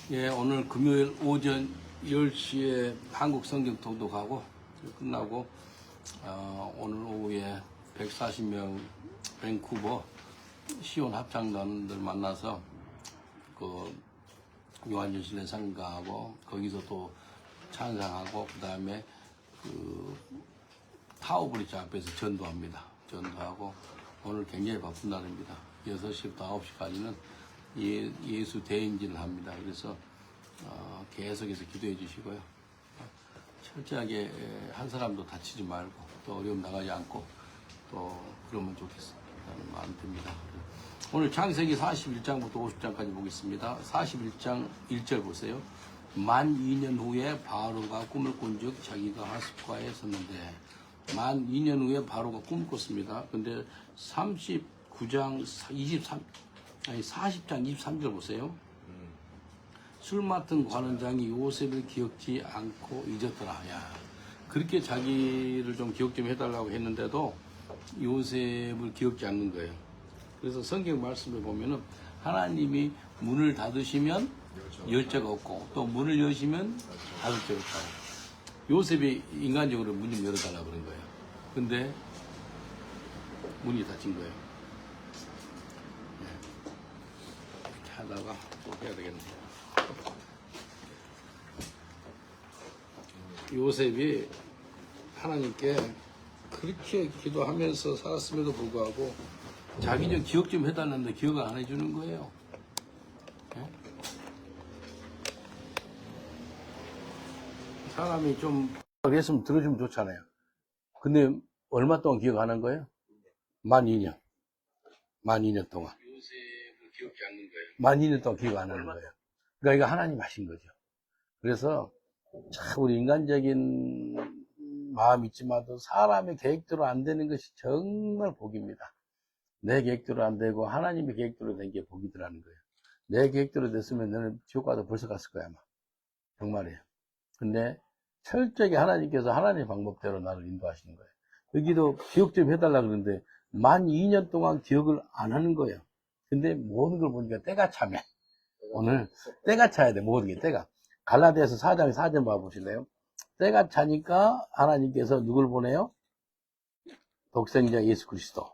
예, 오늘 금요일 오전 10시에 한국 성경 통독하고 끝나고 오늘 오후에 140명 밴쿠버 시온 합창단들 만나서 그 요한전신에参가하고 거기서 또 찬양하고 그 다음에 그 타워브리지 앞에서 전도합니다. 전도하고 오늘 굉장히 바쁜 날입니다. 6시부터 9시까지는 예수 대행진을 합니다. 그래서 계속해서 기도해 주시고요. 철저하게 한 사람도 다치지 말고 또 어려움 나가지 않고 또 그러면 좋겠습니다. 마음 듭니다. 오늘 창세기 41장부터 50장까지 보겠습니다. 41장 1절 보세요. 만 2년 후에 바로가 꿈을 꾼즉 자기가 하스파에 섰는데 만 2년 후에 바로가 꿈을 꿨습니다. 근데 39장 40장 23절 보세요. 술 맡은 관원장이 요셉을 기억지 않고 잊었더라. 야, 그렇게 자기를 좀 기억 좀 해달라고 했는데도 요셉을 기억지 않는 거예요. 그래서 성경 말씀을 보면은 하나님이 문을 닫으시면 열쇠가 없고 또 문을 여시면 닫을 데 없다고. 요셉이 인간적으로 문 좀 열어달라고 그런 거예요. 근데 문이 닫힌 거예요. 이렇게 하다가 또 해야 되겠네요. 요셉이 하나님께 그렇게 기도하면서 살았음에도 불구하고 자기 좀 기억 좀 해달라는데 기억을 안 해주는 거예요. 네? 사람이 좀 했으면 들어주면 좋잖아요. 근데 얼마 동안 기억 안 한 거예요? 만 2년. 만 2년 동안. 요셉을 기억지 않는 거예요. 만 2년 동안 기억 안 하는 거예요. 그러니까 이거 하나님 하신 거죠. 그래서 참 우리 인간적인 마음이 있지만도 사람의 계획대로 안 되는 것이 정말 복입니다. 내 계획대로 안 되고 하나님의 계획대로 된 게 복이더라는 거예요. 내 계획대로 됐으면 너는 지옥 가도 벌써 갔을 거야 아마. 정말이에요. 근데 철저하게 하나님께서 하나님의 방법대로 나를 인도하시는 거예요. 여기도 기억 좀 해달라 그러는데 만 2년 동안 기억을 안 하는 거예요. 근데 모든 걸 보니까 때가 차면 오늘 때가 차야 돼. 모든 게 때가. 갈라디아서 4장 4절 봐보실래요? 때가 차니까 하나님께서 누굴 보내요? 독생자 예수 그리스도.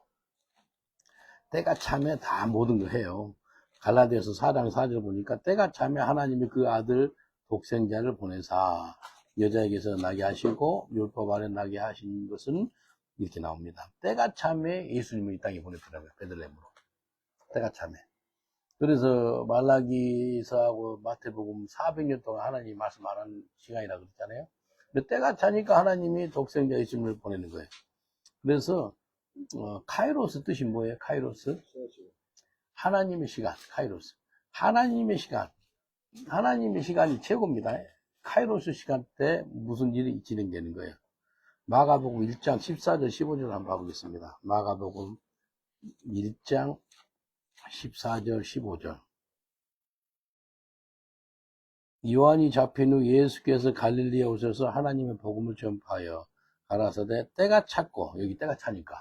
때가 차면 다 모든 걸 해요. 갈라디아서 4장 4절 보니까 때가 차면 하나님이 그 아들 독생자를 보내사 여자에게서 나게 하시고 율법 아래 나게 하신 것은 이렇게 나옵니다. 때가 차면 예수님을 이 땅에 보냈더라고요. 베들레헴으로. 때가 차면. 그래서 말라기서하고 마태복음 400년 동안 하나님이 말씀 안 한 시간이라고 그랬잖아요. 근데 때가 차니까 하나님이 독생자 예수님을 보내는 거예요. 그래서 카이로스 뜻이 뭐예요? 카이로스? 하나님의 시간, 카이로스. 하나님의 시간. 하나님의 시간이 최고입니다. 카이로스 시간 때 무슨 일이 진행되는 거예요. 마가복음 1장 14절 15절 한번 봐보겠습니다. 마가복음 1장 14절 15절. 요한이 잡힌 후 예수께서 갈릴리에 오셔서 하나님의 복음을 전파하여 가라사대 때가 찼고, 여기 때가 차니까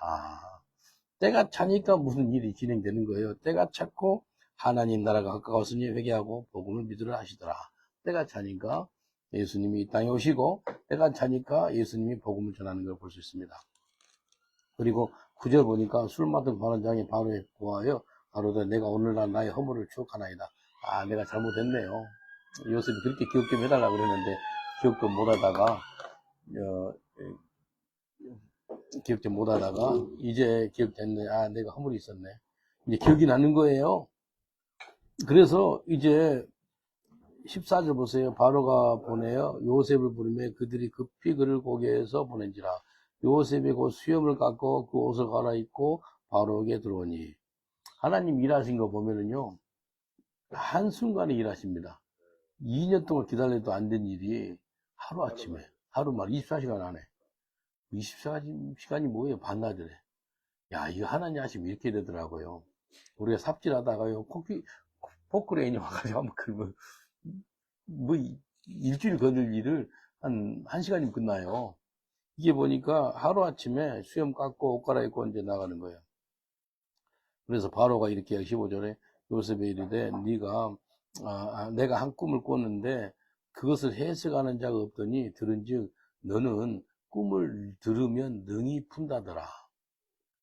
때가 차니까 무슨 일이 진행되는 거예요. 때가 찼고 하나님 나라가 가까웠으니 회개하고 복음을 믿으라 하시더라. 때가 차니까 예수님이 이 땅에 오시고 때가 차니까 예수님이 복음을 전하는 걸 볼 수 있습니다. 그리고 9절 보니까 술 맡은 관원장이 바로에 구하여 바로되 내가 오늘날 나의 허물을 추억하나이다. 내가 잘못했네요. 요셉이 그렇게 기억 좀 해달라고 그랬는데 기억도 못하다가 기억 좀 못하다가 이제 기억됐네. 내가 허물이 있었네. 이제 기억이 나는 거예요. 그래서 이제 14절 보세요. 바로가 보내요. 요셉을 부르며 그들이 급히 그를 고개에서 보낸지라. 요셉이 곧 수염을 깎고 그 옷을 갈아입고 바로에게 들어오니. 하나님 일하신 거 보면은요. 한순간에 일하십니다. 2년 동안 기다려도 안 된 일이 하루아침에, 하루만 24시간 안에. 24시간이 뭐예요? 반나절에. 야, 이거 하나님 하시면 이렇게 되더라고요. 우리가 삽질하다가요, 포크레인이 와가지고 한번 그러면, 일주일 거들 일을 한 1시간이면 끝나요. 이게 보니까 하루아침에 수염 깎고 옷 갈아입고 이제 나가는 거예요. 그래서 바로가 이렇게 15절에 요셉에 이르되 네가 내가 한 꿈을 꿨는데 그것을 해석하는 자가 없더니 들은즉 너는 꿈을 들으면 능히 푼다더라.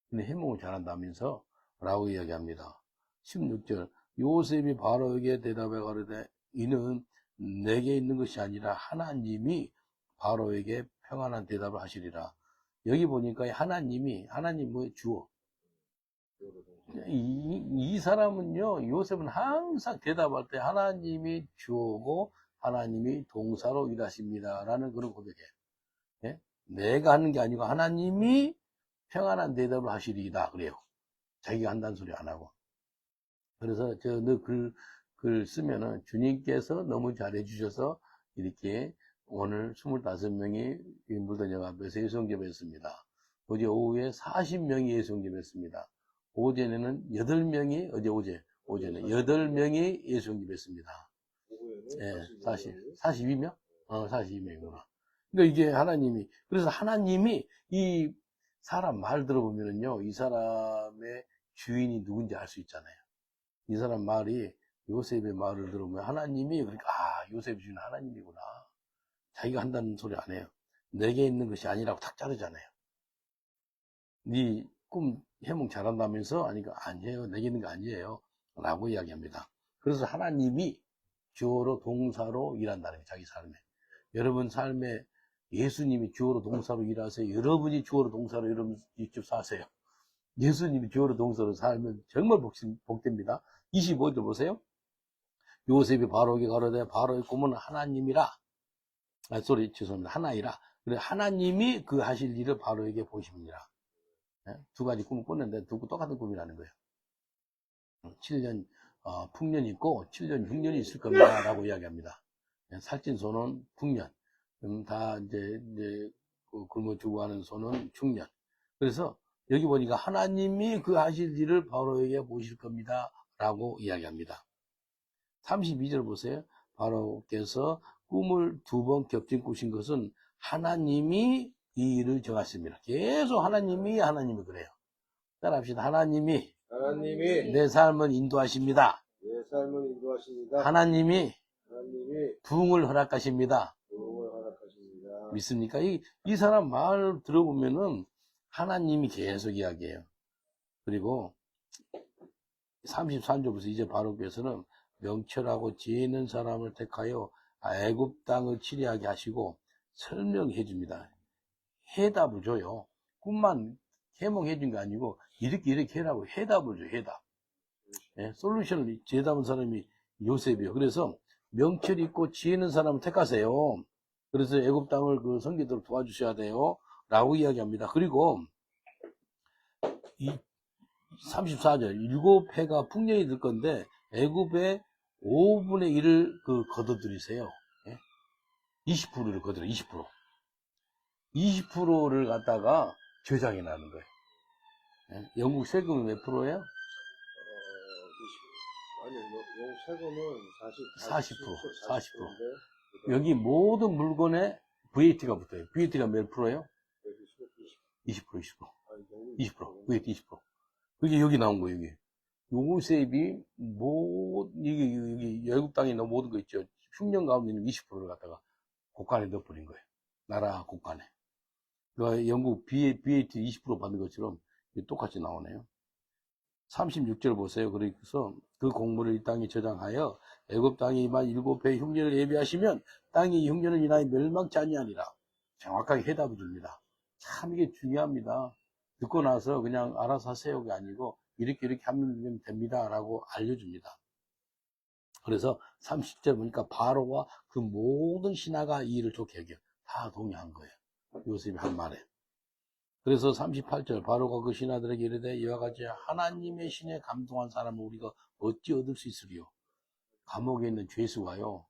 근데 해몽을 잘한다면서 라고 이야기합니다. 16절 요셉이 바로에게 대답해 가로되 이는 내게 있는 것이 아니라 하나님이 바로에게 평안한 대답을 하시리라. 여기 보니까 하나님 뭐 주어. 이 사람은요, 요셉은 항상 대답할 때 하나님이 주어고 하나님이 동사로 일하십니다. 라는 그런 고백이에요. 예? 내가 하는 게 아니고 하나님이 평안한 대답을 하시리이다. 그래요. 자기가 한다는 소리 안 하고. 그래서 너 글 쓰면은 주님께서 너무 잘해 주셔서 이렇게 오늘 25명이 윈블던 앞에서 예수영접했습니다. 어제 오후에 40명이 예수영접했습니다. 오전에는 8명이, 오전에 8명이 예수영접했습니다. 예, 42명? 42명이구나. 그러니까 이게 하나님이, 그래서 하나님이 이 사람 말 들어보면은요, 이 사람의 주인이 누군지 알 수 있잖아요. 이 사람 말이, 요셉의 말을 들어보면 하나님이, 그러니까, 요셉 주인 하나님이구나. 자기가 한다는 소리 안 해요. 내게 있는 것이 아니라고 탁 자르잖아요. 네 꿈 해몽 잘한다면서? 아니에요. 내게 있는 거 아니에요. 라고 이야기합니다. 그래서 하나님이 주어로 동사로 일한다는 거예요. 자기 삶에. 여러분 삶에 예수님이 주어로 동사로 일하세요. 여러분이 주어로 동사로 여러분 직접 사세요. 예수님이 주어로 동사로 살면 정말 복됩니다. 25절 보세요. 요셉이 바로에게 가로되 바로의 꿈은 하나님이라. 죄송합니다. 하나이라. 그래 하나님이 그 하실 일을 바로에게 보십니다. 두 가지 꿈을 꿨는데 똑같은 꿈이라는 거예요. 7년 풍년이 있고 7년 흉년이 있을 겁니다. 라고 이야기합니다. 살찐 소는 풍년, 다 이제 굶어 죽어가는 소는 중년. 그래서 여기 보니까 하나님이 그 하실 일을 바로에게 보실 겁니다. 라고 이야기합니다. 32절 보세요. 바로께서 꿈을 2번 겹친 꾸신 것은 하나님이 이 일을 정하십니다. 계속 하나님이 그래요. 따라합시다. 하나님이 내 삶을 인도하십니다. 하나님이 부흥을 허락하십니다. 믿습니까? 이 사람 말 들어보면은 하나님이 계속 이야기해요. 그리고 33절부터 이제 바로께서는 명철하고 지혜 있는 사람을 택하여 애굽 땅을 치리하게 하시고 설명해 줍니다. 해답을 줘요. 꿈만 해몽해 준 게 아니고 이렇게 해라고 해답을 줘요. 해답. 솔루션을 제답한 사람이 요셉이에요. 그래서 명철 있고 지혜 있는 사람을 택하세요. 그래서 애굽 땅을 그 성기도록 도와주셔야 돼요. 라고 이야기합니다. 그리고 34절 7해가 풍년이 들 건데 애굽의 5분의 1을 거둬들이세요. 20%를 거둬요. 20%. 20%를 갖다가 저장해 놔는 거예요. 영국 세금이 몇 프로예요? 영국 세금은 40%. 여기 모든 물건에 VAT가 붙어요. VAT가 몇 프로예요? 20%. VAT 20%. 그게 여기 나온 거예요, 여기. 요셉이 이게 외국 땅에 있는 모든 거 있죠. 흉년 가운데 있는 20%를 갖다가 곡간에 넣어버린 거예요. 나라 곡간에. 그러니까 영국 VAT 20% 받는 것처럼 똑같이 나오네요. 36절 보세요. 그래서 그 공물을 이 땅에 저장하여 애굽 땅에 임한 7배 흉년을 예비하시면 땅이 이 흉년을 인하여 멸망치 아니하니라. 정확하게 해답을 줍니다. 참 이게 중요합니다. 듣고 나서 그냥 알아서 하세요가 아니고 이렇게 하면 됩니다. 라고 알려줍니다. 그래서 30절 보니까 바로와 그 모든 신하가 이 일을 좋게 여겨 다 동의한 거예요. 요셉이 한 말에. 그래서 38절 바로가 그 신하들에게 이르되 이와 같이 하나님의 신에 감동한 사람을 우리가 어찌 얻을 수 있으리요. 감옥에 있는 죄수가요.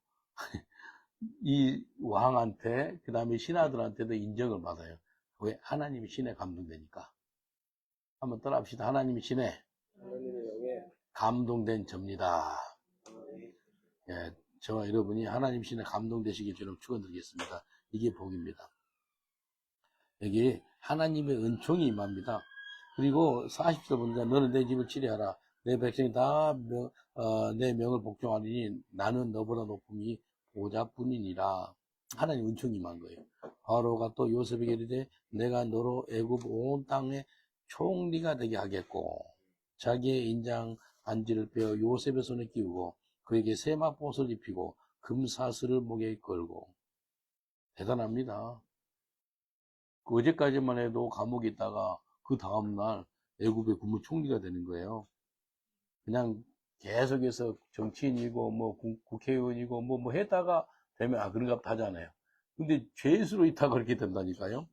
이 왕한테 그 다음에 신하들한테도 인정을 받아요. 왜? 하나님이 신에 감동되니까. 한번 따라합시다. 하나님이 신에 감동된 접니다. 예, 저와 여러분이 하나님 신에 감동되시길 저는 축원드리겠습니다. 이게 복입니다. 여기 하나님의 은총이 임합니다. 그리고 40절 보니까 너는 내 집을 치리하라. 내 백성이 다 내 명을 복종하리니 나는 너보다 높음이 보좌뿐이니라. 하나님 은총이 임한 거예요. 바로가 또 요셉에게 이르되 내가 너로 애굽 온 땅의 총리가 되게 하겠고 자기의 인장 안지를 빼어 요셉의 손에 끼우고 그에게 세마포옷을 입히고 금사슬을 목에 걸고. 대단합니다. 그 어제까지만 해도 감옥에 있다가 그 다음날 애굽의 국무총리가 되는 거예요. 그냥 계속해서 정치인이고 뭐 국회의원이고 뭐 했다가 되면 그런가 보다 하잖아요. 근데 죄수로 있다가 그렇게 된다니까요.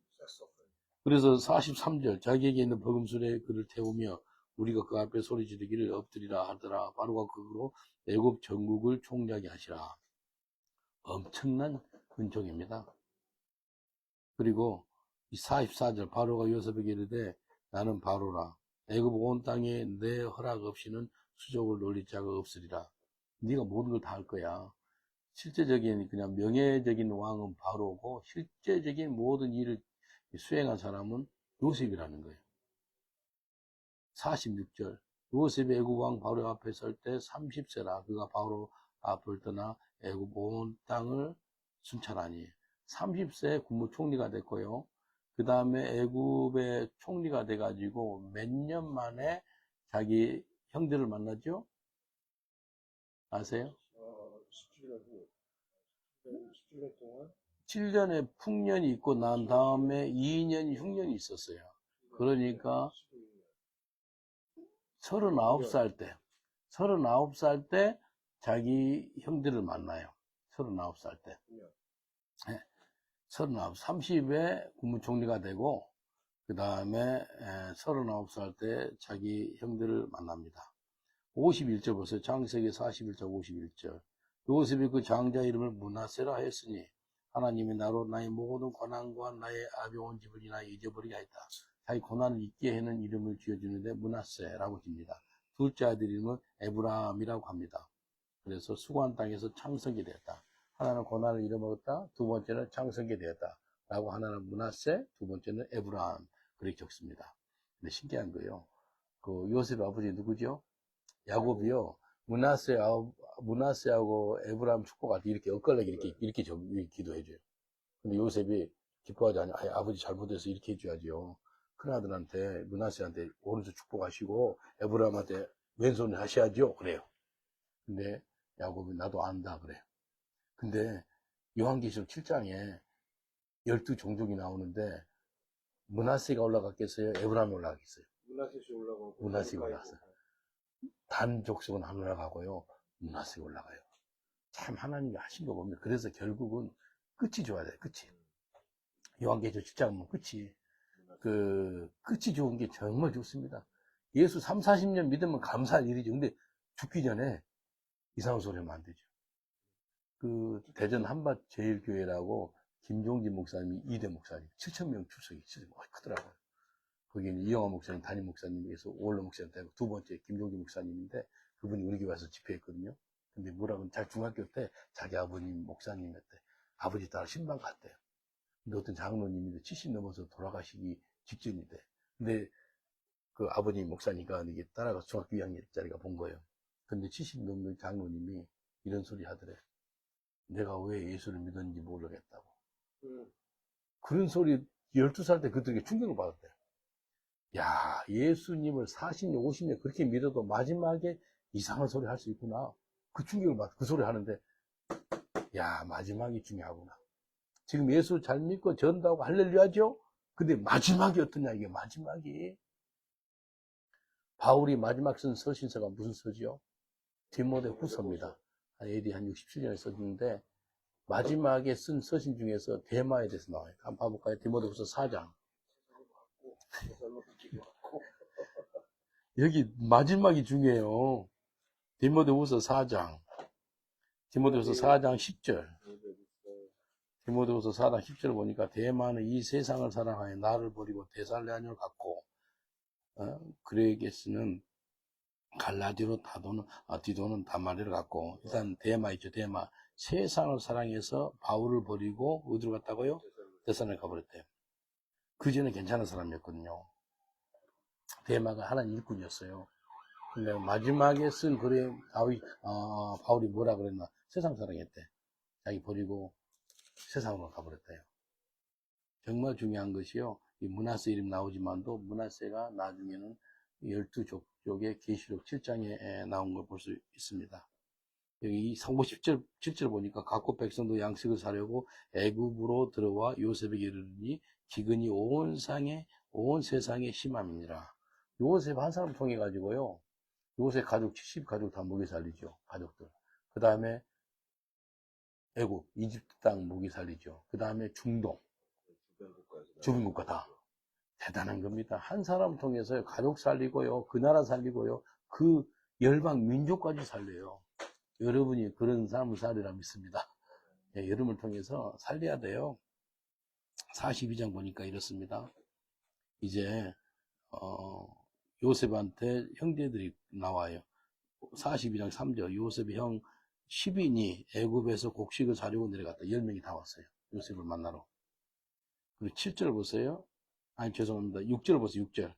그래서 43절 자기에게 있는 버금술에 그를 태우며 우리가 그 앞에 소리 지르기를 엎드리라 하더라. 바로가 그로 애굽 전국을 총리하게 하시라. 엄청난 은총입니다. 그리고 이 44절 바로가 요셉에게 이르되 나는 바로라. 애굽 온 땅에 내 허락 없이는 수족을 놀릴 자가 없으리라. 네가 모든 걸 다 할 거야. 실제적인 그냥 명예적인 왕은 바로고 실제적인 모든 일을 수행한 사람은 요셉이라는 거예요. 46절 요셉이 애굽 왕 바로 앞에 설 때 30세라. 그가 바로 앞을 떠나 애굽 온 땅을 순찰하니 30세 국무총리가 됐고요. 그 다음에 애굽의 총리가 돼가지고 몇 년 만에 자기 형들을 만났죠? 아세요? 17년 동안 7년의 풍년이 있고 난 다음에 2년 흉년이 있었어요. 그러니까 39살 때 자기 형들을 만나요. 39살 때. 네. 30에 국무총리가 되고 그 다음에 39살 때 자기 형들을 만납니다. 51절 보세요. 창세기 41절 51절 요셉이 그 장자 이름을 므낫세라 했으니 하나님이 나로 나의 모든 고난과 나의 아비 온 집을 인하여 잊어버리게 하였다. 자기 고난을 잊게 하는 이름을 지어주는데 므낫세라고 깁니다. 둘째 아들 이름은 에브라함이라고 합니다. 그래서 수고한 땅에서 창성이 되었다. 하나는 고난을 잃어먹었다. 두 번째는 창성이 되었다. 라고 하나는 므낫세, 두 번째는 에브라함. 그렇게 적습니다. 근데 신기한 거예요. 그 요셉의 아버지 누구죠? 야곱이요. 므낫세하고 에브라함 축복할 때 이렇게 엇갈리게 이렇게 기도해줘요. 근데 요셉이 기뻐하지 않아요. 아버지 잘못해서 이렇게 해줘야죠. 큰아들한테, 므낫세한테 오른손 축복하시고, 에브라함한테 왼손을 하셔야죠. 그래요. 근데 야곱이 나도 안다. 그래요. 근데 요한계시록 7장에 12종족이 나오는데, 므낫세가 올라갔겠어요? 에브라함이 올라갔겠어요? 므낫세가 올라갔어요. 단 족속은 안 올라가고요. 므낫세가 올라가요. 참 하나님이 하신 거 보면 그래서 결국은 끝이 좋아야 돼요. 끝이. 요한계시록 7장 보면 끝이 좋은 게 정말 좋습니다. 예수 3, 40년 믿으면 감사할 일이죠. 근데 죽기 전에 이상한 소리 하면 안 되죠. 그 대전 한밭제일교회라고 김종진 목사님이 2대 목사님 7,000명 출석이 진짜 크더라고요. 거기는 이영하 목사님, 담임 목사님에서 오월로 목사님 되고 두 번째 김종진 목사님인데 그분이 우리 교회 와서 집회했거든요. 근데 뭐라고 잘 중학교 때 자기 아버님 목사님이었대. 아버지 따라 신방 갔대요. 근데 어떤 장로님인데 70 넘어서 돌아가시기 직전이대. 근데 그 아버님 목사니까 이게 따라가서 중학교 2학년짜리가 본 거예요. 근데 70 넘는 장로님이 이런 소리 하더래. 내가 왜 예수를 믿었는지 모르겠다고. 그런 소리 12살 때 그들에게 충격을 받았대요. 야, 예수님을 40년, 50년 그렇게 믿어도 마지막에 이상한 소리 할 수 있구나. 그 충격을 받, 그 소리 하는데, 야, 마지막이 중요하구나. 지금 예수 잘 믿고 전도하고 할렐루야죠? 근데 마지막이 어떠냐, 이게 마지막이. 바울이 마지막 쓴 서신서가 무슨 서지요? 디모데 후서입니다. AD 한 67년에 썼는데, 마지막에 쓴 서신 중에서 데마에 대해서 나와요. 한번 봐볼까요? 디모데 후서 4장. 여기 마지막이 중요해요. 디모데후서 4장. 디모데후서 4장 10절. 디모데후서 4장 10절 보니까 대만은 이 세상을 사랑하여 나를 버리고 데살레아뇨를 갖고 그레게스는 갈라디로 디도는 다마리를 갖고 일단 데마 있죠. 데마. 세상을 사랑해서 바울을 버리고 어디로 갔다고요? 데살레아뇨 가버렸대요. 그 전에 괜찮은 사람이었거든요. 데마가 하나님 일꾼이었어요. 근데 마지막에 쓴 글에 바울이 뭐라 그랬나? 세상 사랑했대. 자기 버리고 세상으로 가버렸대요. 정말 중요한 것이요. 이 므낫세 이름 나오지만도 므낫세가 나중에는 12족속의 계시록 7장에 나온 걸 볼 수 있습니다. 여기 성부 7절 보니까 각국 백성도 양식을 사려고 애굽으로 들어와 요셉에게 이르니 기근이 온 세상에 심함이니라. 요셉 한 사람 통해 가지고요. 요셉 가족 70가족 다 먹이 살리죠. 가족들. 그 다음에 애굽, 이집트 땅 먹이 살리죠. 그 다음에 중동, 주변 국가 다. 대단한 겁니다. 한 사람 통해서 가족 살리고요. 그 나라 살리고요. 그 열방 민족까지 살려요. 여러분이 그런 삶을 살리라 믿습니다. 예, 여러분을 통해서 살려야 돼요. 42장 보니까 이렇습니다. 이제 요셉한테 형제들이 나와요. 42장 3절 요셉의 형 10인이 애굽에서 곡식을 사려고 내려갔다. 10명이 다 왔어요. 요셉을 만나러. 그리고 7절 보세요. 아니 죄송합니다. 6절 보세요. 6절.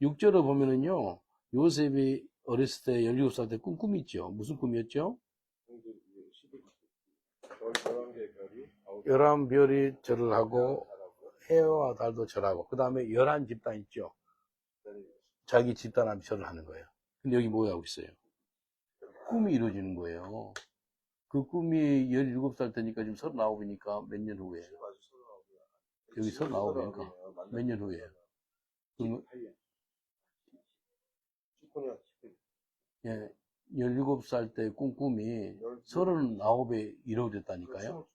6절을 보면은요. 요셉이 어렸을 때 17살 때 꿈이 있죠. 무슨 꿈이었죠? 11별이 절을 하고 해와 달도 절하고 그 다음에 11집단 있죠. 자기 집단한테 절을 하는 거예요. 근데 여기 뭐 하고 있어요? 꿈이 이루어지는 거예요. 그 꿈이 17살 때니까 지금 39이니까 몇 년 후에 여기 39이니까 몇 년 후에 그러면 예, 17살 때 꿈이 39에 이루어졌다니까요.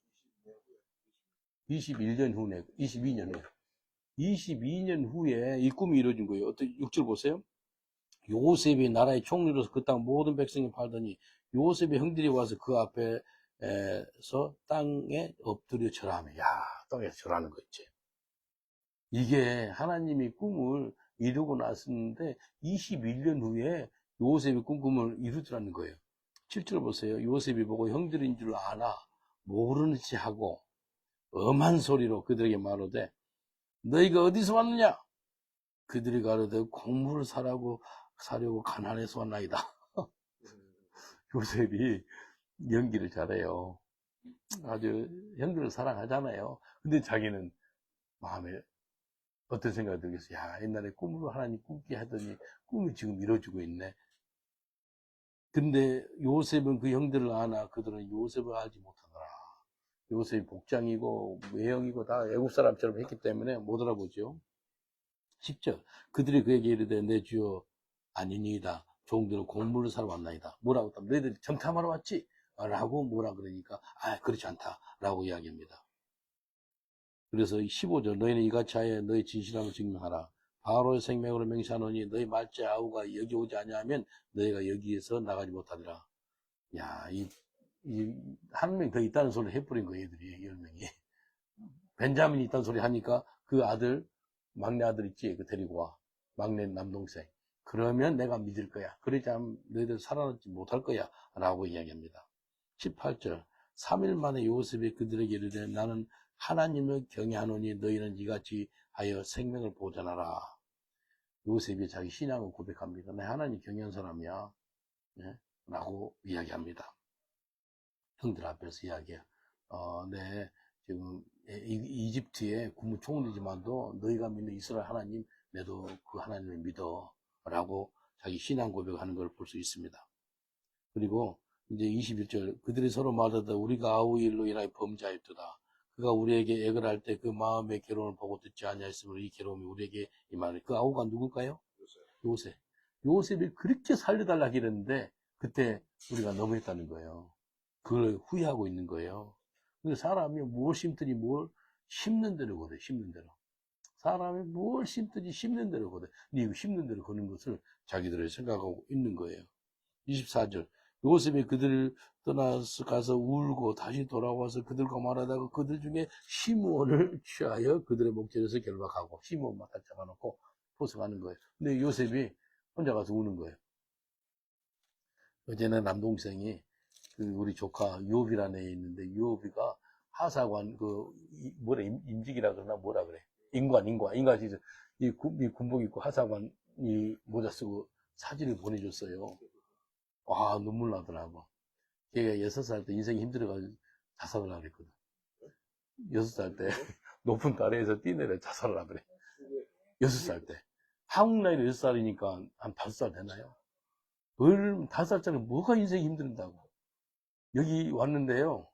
21년 후네, 22년 후에. 22년 후에 이 꿈이 이루어진 거예요. 어떤 6절 보세요. 요셉이 나라의 총리로서 그 땅 모든 백성이 팔더니 요셉의 형들이 와서 그 앞에서 땅에 엎드려 절하며, 야, 땅에서 절하는 거 있지. 이게 하나님이 꿈을 이루고 났었는데 21년 후에 요셉이 꿈을 이루더라는 거예요. 7절 보세요. 요셉이 보고 형들인 줄 아나 모르는 체 하고 엄한 소리로 그들에게 말하되 너희가 어디서 왔느냐? 그들이 가로되 곡물을 사려고 가나안에서 왔나이다. 요셉이 연기를 잘해요. 아주 형들을 사랑하잖아요. 근데 자기는 마음에 어떤 생각이 들겠어요? 야, 옛날에 꿈으로 하나님 꾸게 하더니 꿈이 지금 이루어지고 있네. 근데 요셉은 그 형들을 아나 그들은 요셉을 알지 못하더라. 요셉이 복장이고 외형이고 다 애국 사람처럼 했기 때문에 못 알아보죠. 10절 그들이 그에게 이르되 내 주여 아니니이다. 종들은 곡물을 사러 왔나이다. 뭐라고 했다? 너희들이 정탐하러 왔지? 라고 뭐라 그러니까 그렇지 않다 라고 이야기합니다. 그래서 15절 너희는 이같이 하여 너희 진실함을 증명하라. 바로의 생명으로 맹세하노니 너희 말째 아우가 여기 오지 아니하면 너희가 여기에서 나가지 못하리라. 야, 한 명 더 있다는 소리를 해버린 거예요, 얘들이 10명이. 벤자민이 있다는 소리 하니까 그 아들 막내 아들 있지, 그 데리고 와. 막내 남동생. 그러면 내가 믿을 거야. 그러지 않으면 너희들 살아남지 못할 거야. 라고 이야기합니다. 18절 3일 만에 요셉이 그들에게 이르되 나는 하나님을 경외하노니 너희는 이같이 하여 생명을 보존하라. 요셉이 자기 신앙을 고백합니다. 내 하나님 경외한 사람이야. 네? 라고 이야기합니다. 형들 앞에서 이야기해요. 네, 지금 이집트의 국무총리지만도 너희가 믿는 이스라엘 하나님, 내도 그 하나님을 믿어. 라고 자기 신앙 고백하는 걸 볼 수 있습니다. 그리고 이제 21절 그들이 서로 말하다 우리가 아우의 일로 인하여 범죄하였도다. 그가 우리에게 애걸 할 때 그 마음의 괴로움을 보고 듣지 아니하였으므로 이 괴로움이 우리에게 임하니 그 아우가 누굴까요? 요셉. 요셉이 그렇게 살려달라 하길랬는데 그때 우리가 너무했다는 거예요. 그걸 후회하고 있는 거예요. 근데 사람이 뭘 심든지 뭘 심는 대로 거든, 심는 대로. 사람이 뭘 심든지 심는 대로 거든. 근데 이거 심는 대로 거는 것을 자기들이 생각하고 있는 거예요. 24절. 요셉이 그들을 떠나서 가서 울고 다시 돌아와서 그들과 말하다가 그들 중에 시므온을 취하여 그들의 목전에서 결박하고 시므온만 다 잡아놓고 포석하는 거예요. 근데 요셉이 혼자 가서 우는 거예요. 어제는 남동생이 우리 조카 유업이라는 애 있는데 유업이가 하사관 임직이라 그러나 뭐라 그래 인관 진짜 이 군복 입고 하사관 이 모자 쓰고 사진을 보내줬어요. 와, 눈물 나더라고. 걔가 6살 때 인생이 힘들어가지고 자살을 하려 했거든. 6살 때 높은 다리에서 뛰내려 자살을 하더래. 6살 때. 한국 나이로 6살이니까 한 5살 되나요? 5살짜리 뭐가 인생이 힘든다고. 여기 왔는데요.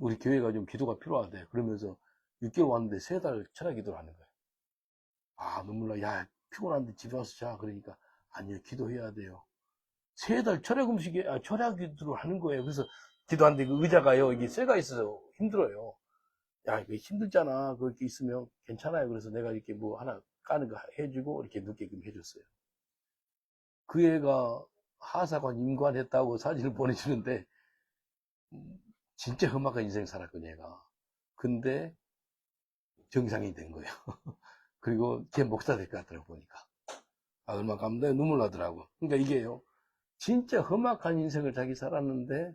우리 교회가 좀 기도가 필요하대. 그러면서 6개월 왔는데 3달 철학 기도를 하는 거예요. 아, 눈물 나. 야, 피곤한데 집에 와서 자. 그러니까, 아니요, 기도해야 돼요. 3달 철학 음식에, 철학 기도를 하는 거예요. 그래서 기도하는데 그 의자가요, 이게 쇠가 있어서 힘들어요. 야, 이거 힘들잖아. 그렇게 있으면 괜찮아요. 그래서 내가 이렇게 뭐 하나 까는 거 해주고, 이렇게 눕게끔 해줬어요. 그 애가 하사관 임관했다고 사진을 보내주는데, 진짜 험악한 인생 살았거든요, 얘가. 근데 정상이 된 거예요. 그리고 걔 목사 될 것 같더라고, 보니까. 아, 얼마나 감동에 눈물 나더라고. 그러니까 이게요, 진짜 험악한 인생을 자기 살았는데,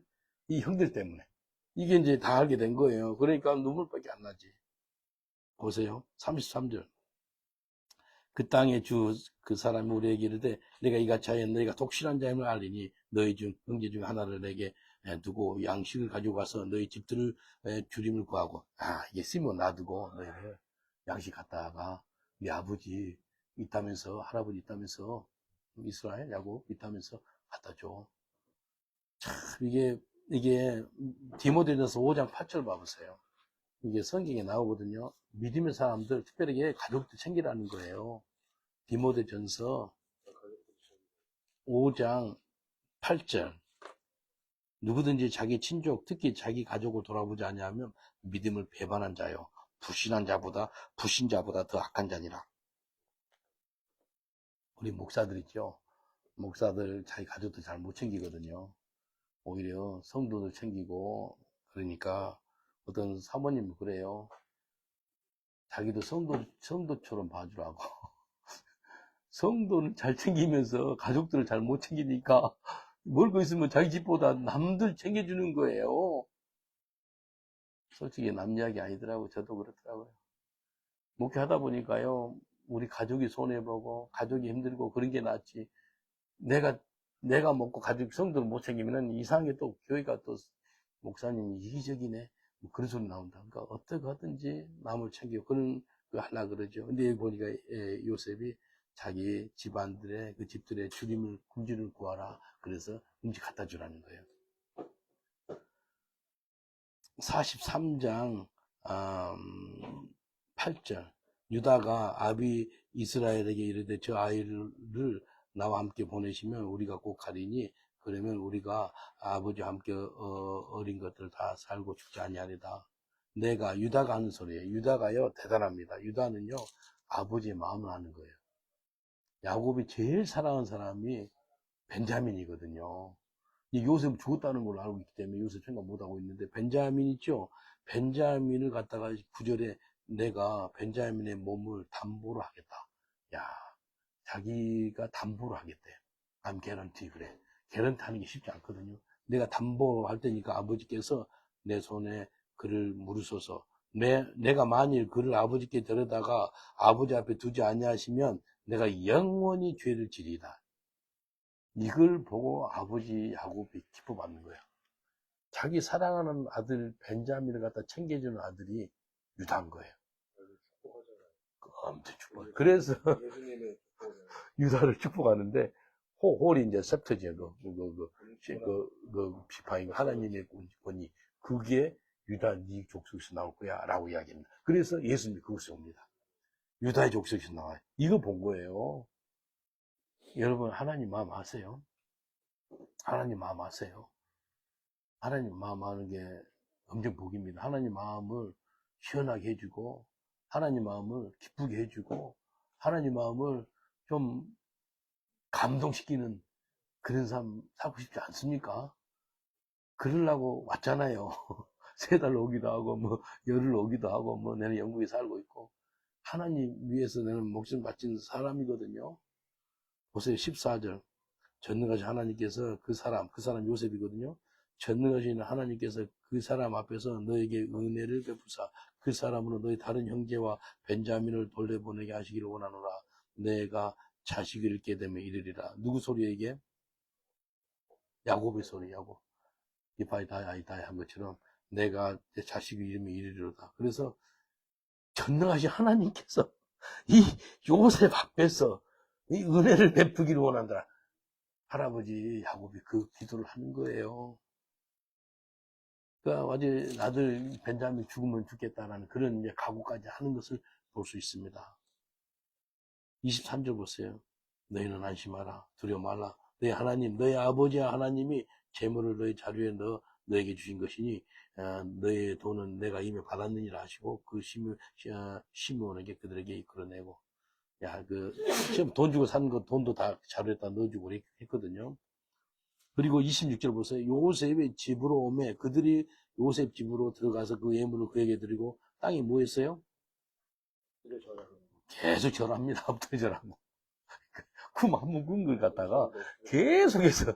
이 형들 때문에. 이게 이제 다 알게 된 거예요. 그러니까 눈물밖에 안 나지. 보세요. 33절. 그 땅의 주, 그 사람이 우리에게 이르되, 내가 이같이 하여 너희가 독실한 자임을 알리니, 너희 중, 형제 중 하나를 내게 두고 양식을 가지고 가서 너희 집들을 주림을 구하고, 이게 쓰면 놔두고 너희를 양식 갖다가 네 아버지 있다면서, 할아버지 있다면서, 이스라엘 야곱 있다면서 갖다 줘. 참, 이게 디모데전서 5장 8절 봐보세요. 이게 성경에 나오거든요. 믿음의 사람들, 특별하게 가족들 챙기라는 거예요. 디모데전서 5장 8절. 누구든지 자기 친족, 특히 자기 가족을 돌아보지 아니하면 믿음을 배반한 자요. 불신자보다 더 악한 자니라. 우리 목사들 있죠. 목사들 자기 가족들 잘 못 챙기거든요. 오히려 성도들 챙기고, 그러니까 어떤 사모님은 그래요. 자기도 성도처럼 봐주라고. 성도는 잘 챙기면서 가족들을 잘 못 챙기니까 멀고 있으면 자기 집보다 남들 챙겨주는 거예요. 솔직히 남 이야기 아니더라고요. 저도 그렇더라고요. 목회하다 보니까요, 우리 가족이 손해보고 가족이 힘들고 그런 게 낫지. 내가 먹고 가족 성도를 못 챙기면은 이상하게 또 교회가 또 목사님이 이기적이네. 뭐 그런 소리 나온다. 그러니까 어떻게 하든지 남을 챙기고 그런 거 하려 그러죠. 근데 여기 보니까 요셉이 자기 집안들의 그 집들의 주림을 굶주림을 구하라. 그래서 음식 갖다 주라는 거예요. 43장 8절. 유다가 아비 이스라엘에게 이르되 저 아이를 나와 함께 보내시면 우리가 꼭 가리니 그러면 우리가 아버지와 함께 어린 것들 다 살고 죽지 아니하리다. 내가 유다가 하는 소리예요. 유다가요 대단합니다. 유다는요 아버지의 마음을 아는 거예요. 야곱이 제일 사랑하는 사람이 벤자민이거든요. 이 요셉 죽었다는 걸 알고 있기 때문에 요셉 생각 못하고 있는데 벤자민 있죠. 벤자민을 갖다가 9절에 내가 벤자민의 몸을 담보로 하겠다. 야, 자기가 담보로 하겠대. I'm guarantee 그래. 개런티 하는 게 쉽지 않거든요. 내가 담보로 할 테니까 아버지께서 내 손에 그를 물으소서. 내가 만일 그를 아버지께 데려다가 아버지 앞에 두지 아니하시면 내가 영원히 죄를 지리다. 이걸 보고 아버지 야곱이 기뻐받는 거야. 자기 사랑하는 아들 벤자민을 갖다 챙겨주는 아들이 유다인 거예요. 엄청 축복. 그래서 유다를 축복하는데 홀이 이제 셉터지요. 그 비파인 하나님의 권이 그게 유다 네 족속에서 나올 거야 라고 이야기합니다. 그래서 예수님이 그곳에 옵니다. 유다의 족속에서 나와요. 이거 본 거예요. 여러분 하나님 마음 아세요? 하나님 마음 아세요? 하나님 마음 아는 게 엄청 복입니다. 하나님 마음을 시원하게 해주고 하나님 마음을 기쁘게 해주고 하나님 마음을 좀 감동시키는 그런 삶 살고 싶지 않습니까? 그러려고 왔잖아요. 3달 오기도 하고 뭐 열흘 오기도 하고 뭐 내는 영국에 살고 있고 하나님 위해서 내는 목숨 바친 사람이거든요. 보세요. 14절. 전능하신 하나님께서 그 사람 요셉이거든요. 전능하신 하나님께서 그 사람 앞에서 너에게 은혜를 베푸사 그 사람으로 너희 다른 형제와 벤자민을 돌려보내게 하시기를 원하노라. 내가 자식을 잃게 되면 이르리라. 누구 소리에 이게? 야곱의 소리, 야곱. 이파이다이 한 것처럼 내가 내 자식을 잃으면 이르리로다. 그래서 전능하신 하나님께서 이 요셉 앞에서 이 은혜를 베푸기를 원한다. 할아버지 야곱이 그 기도를 하는 거예요. 그러니까 어제 아들 벤자민 죽으면 죽겠다라는 그런 이제 각오까지 하는 것을 볼 수 있습니다. 23절 보세요. 너희는 안심하라. 두려워 말라. 너희 하나님, 너희 아버지 하나님이 재물을 너희 자루에 넣어 너에게 주신 것이니 너의 돈은 내가 이미 받았느니라 하시고 그 시므온에게 그들에게 이끌어내고 지금 돈 주고 산 거 돈도 다 자루에다 넣어주고 했거든요. 그리고 26절 보세요. 요셉의 집으로 오매 그들이 요셉 집으로 들어가서 그 예물을 그에게 드리고 땅이 뭐 했어요? 계속 절합니다. 엎드려 절하고. 그 한번 꾼걸 갖다가 계속해서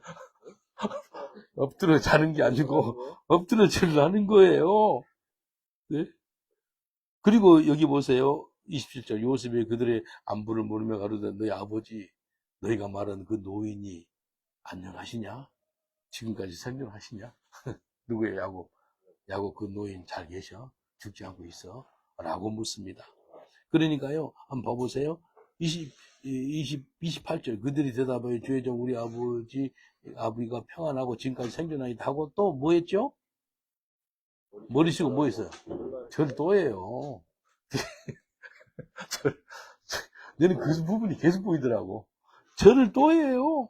엎드려 자는 게 아니고 엎드려 절하는 거예요. 네? 그리고 여기 보세요. 27절 요셉이 그들의 안부를 물으며 가로되 너희 아버지 너희가 말한 그 노인이 안녕하시냐? 지금까지 생존하시냐? 누구예요? 야곱 그 노인 잘 계셔? 죽지 않고 있어? 라고 묻습니다. 그러니까요, 한번 봐보세요. 28절. 그들이 대답하여 주의 종 우리 아버지가 평안하고 지금까지 생존하기도 하고 또 뭐 했죠? 머리쓰고 뭐 했어요? 절 또 해요. 너는 그 부분이 계속 보이더라고. 절을 또 해요.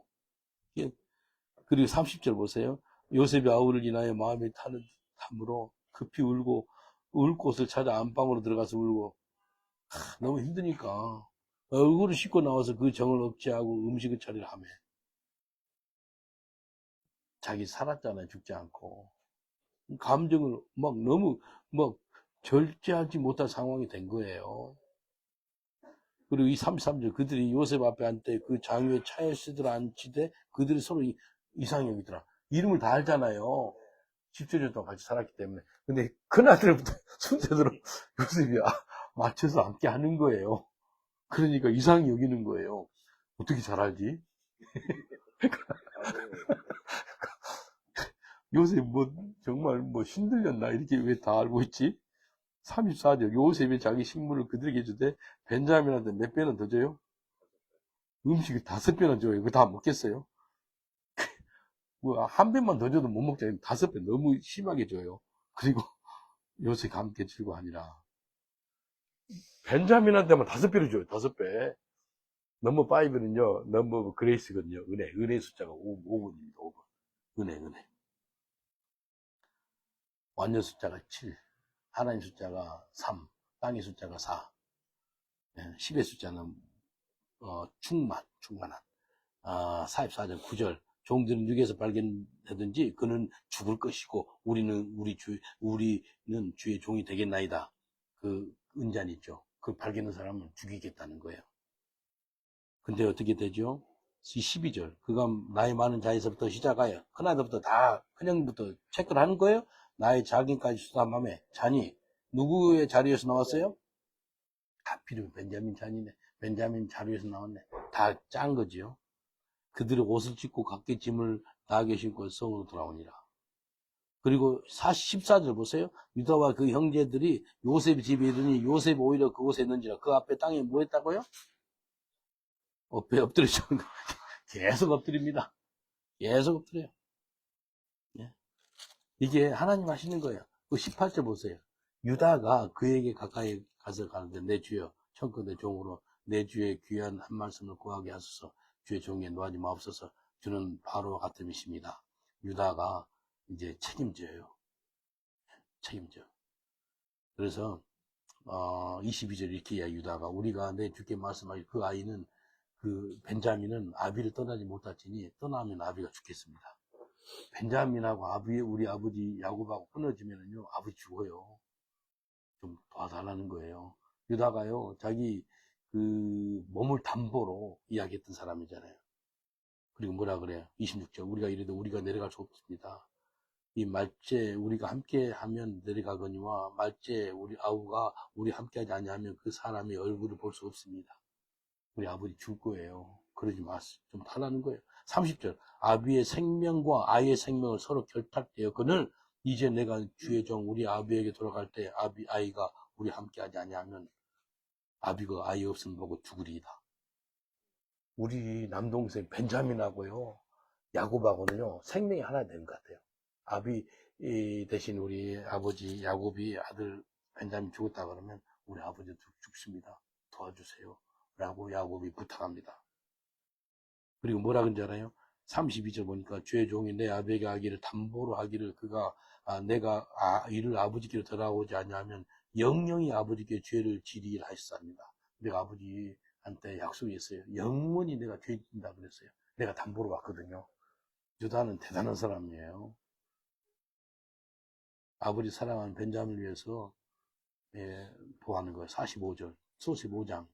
그리고 30절 보세요. 요셉이 아우를 인하여 마음이 타는 탐으로 급히 울고 울 곳을 찾아 안방으로 들어가서 울고 너무 힘드니까 얼굴을 씻고 나와서 그 정을 억제하고 음식을 차리라 하며 자기 살았잖아요. 죽지 않고 감정을 막 너무 막 절제하지 못할 상황이 된 거예요. 그리고 이 33절 그들이 요셉 앞에 앉되 그 장유의 차에 쓰들 앉히되 그들이 서로 이상히 여기더라. 이름을 다 알잖아요. 17년 동안 같이 살았기 때문에. 근데 큰아들부터 순서대로 요셉이 맞춰서 앉게 하는 거예요. 그러니까 이상히 여기는 거예요. 어떻게 잘 알지? 요셉 정말 신들렸나? 이렇게 왜 다 알고 있지? 34절 요셉이 자기 식물을 그들에게 주되 벤자민한테 몇 배나 더 줘요? 음식을 5배나 줘요. 그거 다 먹겠어요? 한 배만 더 줘도 못 먹잖아요. 5배 너무 심하게 줘요. 그리고 요셉이 함께 즐거워하니라. 벤자민한테만 5배를 줘요. 5배. 넘버 5는요, 넘버 그레이스거든요. 은혜 숫자가 5분입니다. 5분. 은혜. 완전 숫자가 7. 하나님 숫자가 3. 땅의 숫자가 4. 10의 숫자는, 충만한. 44절 9절. 종들은 육에서 발견되든지 그는 죽을 것이고 우리는 주의 종이 되겠나이다. 그 은잔 있죠. 그 발견한 사람은 죽이겠다는 거예요. 근데 어떻게 되죠? 12절. 그가 나이 많은 자에서부터 시작하여 큰아들부터 다 큰형부터 체크를 하는 거예요. 나의 자기까지 수담하며 자니 누구의 자리에서 나왔어요? 하필이면 벤자민 자니네. 벤자민 자리에서 나왔네. 다 짠 거지요. 그들의 옷을 찢고 각기 짐을 나에게 신고 성으로 돌아오니라. 그리고 14절 보세요. 유다와 그 형제들이 요셉 집에 이르니 요셉이 오히려 그곳에 있는지라. 그 앞에 땅에 뭐 했다고요? 엎드리죠. 계속 엎드립니다. 계속 엎드려요. 예. 이게 하나님 하시는 거예요. 그 18절 보세요. 유다가 그에게 가까이 가서 가는데 내 주여 청컨 내 종으로 내 주의 귀한 한 말씀을 구하게 하소서. 주의 종에 노하지 마옵소서. 주는 바로와 같음이십니다. 유다가 이제 책임져요. 책임져. 그래서 22절 이렇게 유다가 우리가 내 주께 말씀하기 그 아이는 그 벤자민은 아비를 떠나지 못할지니 떠나면 아비가 죽겠습니다. 벤자민하고 우리 아버지 야곱하고 끊어지면은요 아버지 죽어요. 좀 도와달라는 거예요. 유다가요 자기 그 몸을 담보로 이야기했던 사람이잖아요. 그리고 뭐라 그래요? 26절 우리가 이래도 우리가 내려갈 수 없습니다. 이 말째 우리가 함께 하면 내려가거니와 말째 우리 아우가 우리 함께하지 아니하면 그 사람의 얼굴을 볼 수 없습니다. 우리 아버지 줄 거예요. 그러지 마세요. 좀 달라는 거예요. 30절. 아비의 생명과 아이의 생명을 서로 결탁되었거늘 이제 내가 주의 종 우리 아비에게 돌아갈 때 아이가 우리 함께하지 아니하면 아비가 아이 없음 보고 죽으리이다. 우리 남동생 벤자민하고요, 야곱하고는요, 생명이 하나 되는 것 같아요. 아비 대신 우리 아버지 야곱이 아들 벤자민 죽었다 그러면 우리 아버지도 죽습니다. 도와주세요. 라고 야곱이 부탁합니다. 그리고 뭐라 그런지 알아요? 32절 보니까 주의 종이 내 아비에게 하기를 담보로 하기를 그가 내가 이를 아버지께로 돌아오지 않냐면 영영이 아버지께 죄를 지리라 했습니다. 내가 아버지한테 약속이 있어요. 영원히 내가 죄 진다 그랬어요. 내가 담보로 왔거든요. 유다는 대단한 사람이에요. 아버지 사랑하는 벤자민을 위해서 보하는 거예요. 45절, 소시 5장.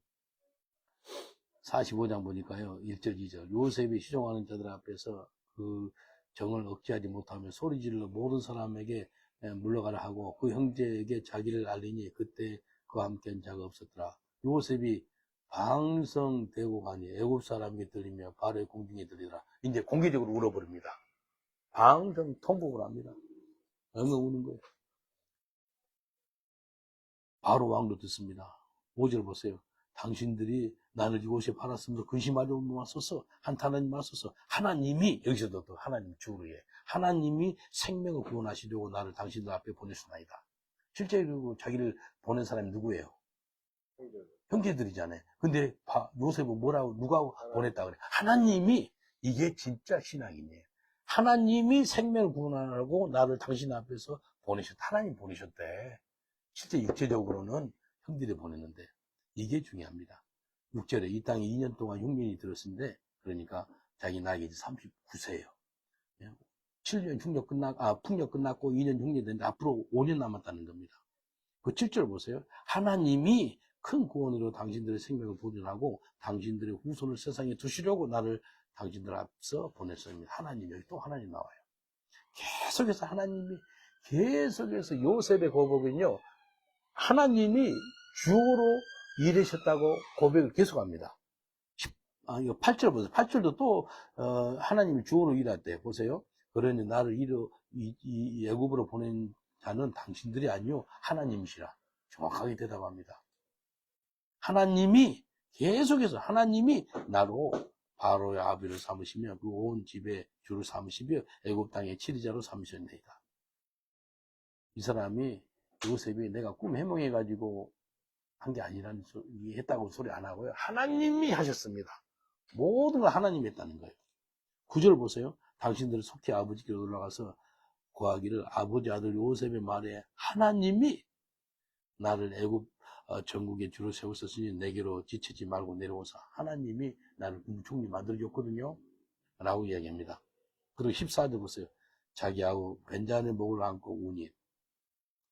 45장 보니까요, 1절, 2절. 요셉이 시종하는 자들 앞에서 그 정을 억제하지 못하며 소리질러 모든 사람에게 물러가라 하고 그 형제에게 자기를 알리니 그때 그와 함께한 자가 없었더라. 요셉이 방성되고 가니 애굽 사람에게 들리며 바로의 궁중에 들리더라. 이제 공개적으로 울어버립니다. 방성 통곡을 합니다. 엉엉 우는 거예요. 바로 왕도 듣습니다. 5절 보세요. 당신들이 나를 이곳에 팔았으면서 근심하지 마소서. 하나님 마소서. 하나님이 여기서도 또 하나님 주루에 하나님이 생명을 구원하시려고 나를 당신들 앞에 보내주나이다. 실제로 자기를 보낸 사람이 누구예요? 형제들이잖아요. 근데 요셉은 뭐라고 누가 보냈다 그래? 하나님이. 이게 진짜 신앙이네요. 하나님이 생명을 구원하라고 나를 당신 앞에서 보내셨다. 하나님 보내셨대. 실제 육체적으로는 형들이 보냈는데 이게 중요합니다. 6절에 이 땅에 2년 동안 흉년이 들었는데 그러니까 자기 나이가 이제 39세예요. 7년 풍력 끝났고 2년 흉년이 됐는데 앞으로 5년 남았다는 겁니다. 그 7절 보세요. 하나님이 큰 구원으로 당신들의 생명을 보존하고 당신들의 후손을 세상에 두시려고 나를 당신들 앞서 보냈습니다. 하나님, 여기 또 하나님 나와요. 계속해서 하나님이 계속해서 요셉의 고백은요, 하나님이 주어로 일하셨다고 고백을 계속합니다. 이거 8절 보세요. 8절도 또 하나님이 주어로 일했대. 보세요. 그러니 나를 이 애굽으로 보낸 자는 당신들이 아니요 하나님이시라. 정확하게 대답합니다. 하나님이 계속해서 하나님이 나로 바로의 아비를 삼으시며 그 온 집에 주를 삼으시며 애굽 땅의 치리자로 삼으셨나이다. 이 사람이 요셉이 내가 꿈 해몽해가지고 한 게 아니라는 소리 했다고 소리 안 하고요. 하나님이 하셨습니다. 모든 걸 하나님이 했다는 거예요. 9절 보세요. 당신들은 속히 아버지께로 올라가서 구하기를 아버지 아들 요셉의 말에 하나님이 나를 애굽 전국에 주로 세웠었으니 내게로 지치지 말고 내려오사. 하나님이 나를 총리 만들어줬거든요. 라고 이야기합니다. 그리고 14절 보세요. 자기하고 벤자민의 목을 안고 우니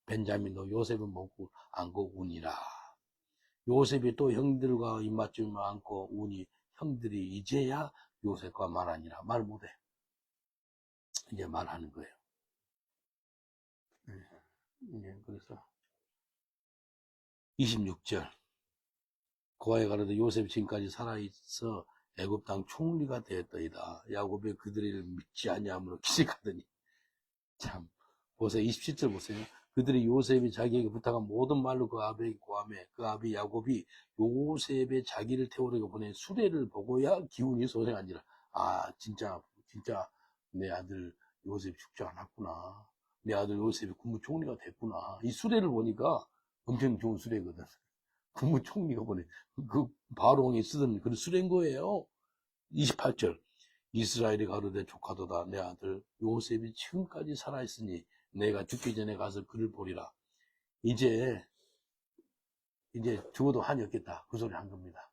벤자민도 요셉의 목을 안고 우니라. 요셉이 또 형들과 입맞춤을 안고 우니 형들이 이제야 요셉과 말하니라. 말 못해. 이제 말하는 거예요. 그래서 26절 고아에 가로되 요셉이 지금까지 살아있어 애굽 땅 총리가 되었더이다. 야곱이 그들을 믿지 아니함으로 기색하더니 참 보세요. 27절 보세요. 그들이 요셉이 자기에게 부탁한 모든 말로 그 아비에게 고하매 그 아비 야곱이 요셉의 자기를 태우려고 보낸 수레를 보고야 기운이 소생하니라. 진짜 내 아들 요셉이 죽지 않았구나. 내 아들 요셉이 국무총리가 됐구나. 이 수레를 보니까 엄청 좋은 수레거든. 국무총리가 보낸 그 바로왕이 쓰던 그런 수레인 거예요. 28절 이스라엘이 가로되 조카도다. 내 아들 요셉이 지금까지 살아있으니 내가 죽기 전에 가서 그를 보리라. 이제 죽어도 한이 없겠다. 그 소리 한 겁니다.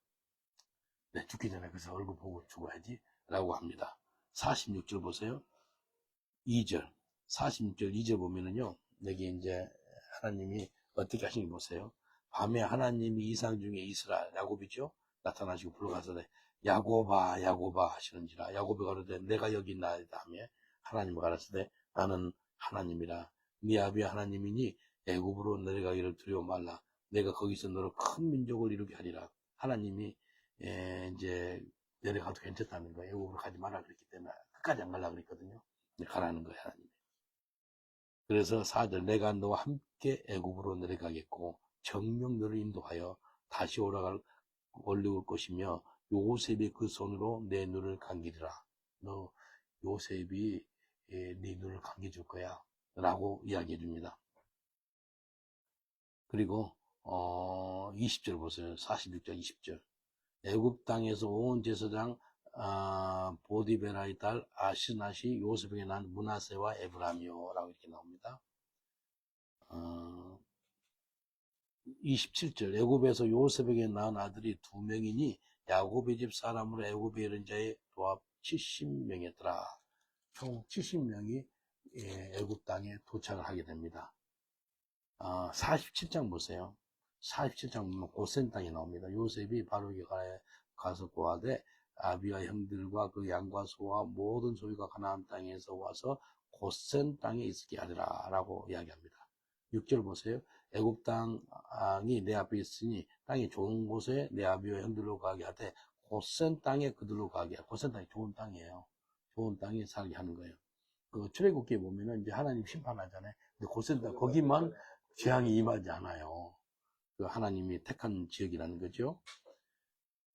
네, 죽기 전에 그래서 얼굴 보고 죽어야지 라고 합니다. 46절 보세요. 2절 46절 2절 보면은요, 여기 이제 하나님이 어떻게 하시는지 보세요. 밤에 하나님이 이상 중에 이스라엘 야곱이죠, 나타나시고 불러가서 야곱아 야곱아 하시는지라. 야곱이 가로되 내가 여기 있나이다 하며 하나님이 가라사대 나는 하나님이라. 네 아비 하나님이니 애굽으로 내려가기를 두려워 말라. 내가 거기서 너로 큰 민족을 이루게 하리라. 하나님이 이제 내려가도 괜찮다는 거예요. 애굽으로 가지 마라 그랬기 때문에 끝까지 안 가려고 그랬거든요. 가라는 거예요, 하나님. 그래서 4절, 내가 너와 함께 애굽으로 내려가겠고 정령 너를 인도하여 다시 올라올 것이며 요셉이 그 손으로 내 눈을 감기리라. 너 요셉이 네 눈을 감겨줄 거야 라고 이야기해 줍니다. 그리고 20절 보세요. 46절 20절. 애굽 땅에서 온 제사장 보디베라의 딸 아스낫이 요셉에게 난 므낫세와 에브라임이요 라고 이렇게 나옵니다. 27절. 애굽에서 요셉에게 낳은 아들이 2명이니 야곱의 집 사람으로 애굽에 이른 자의 도합 70명이었더라. 총 70명이 애굽 땅에 도착을 하게 됩니다. 47장 보세요. 47장 보면 고센 땅이 나옵니다. 요셉이 바로에게 가서 고하되 아비와 형들과 그 양과 소와 모든 소유가 가나안 땅에서 와서 고센 땅에 있게 하리라 라고 이야기합니다. 6절 보세요. 애굽 땅이 내 앞에 있으니 땅이 좋은 곳에 내 아비와 형들로 가게 하되 고센 땅에 그들로 가게. 고센 땅이 좋은 땅이에요. 좋은 땅에 살게 하는 거예요. 그 출애굽기에 보면은 이제 하나님 심판하잖아요. 근데 고센 땅 거기만 재앙이 임하지 않아요. 그 하나님이 택한 지역이라는 거죠.